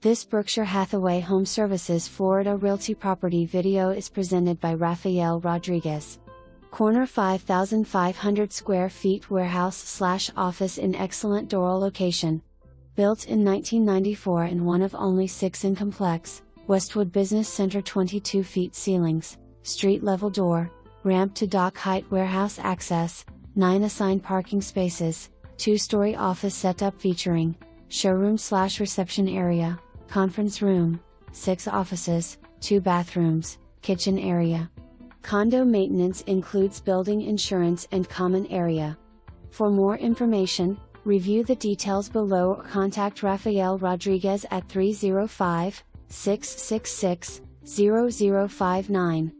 This Berkshire Hathaway HomeServices Florida Realty property video is presented by Rafael Rodriguez. Corner 5,500 square feet warehouse/office in excellent Doral location. Built in 1994 and one of only 6 in complex, Westwood Business Center. 22 feet ceilings, street level door, ramp to dock height, warehouse access, 9 assigned parking spaces, 2-story office setup featuring showroom/reception area, conference room, 6 offices, 2 bathrooms, kitchen area. Condo maintenance includes building insurance and common area. For more information, review the details below or contact Rafael Rodriguez at 305-666-0059.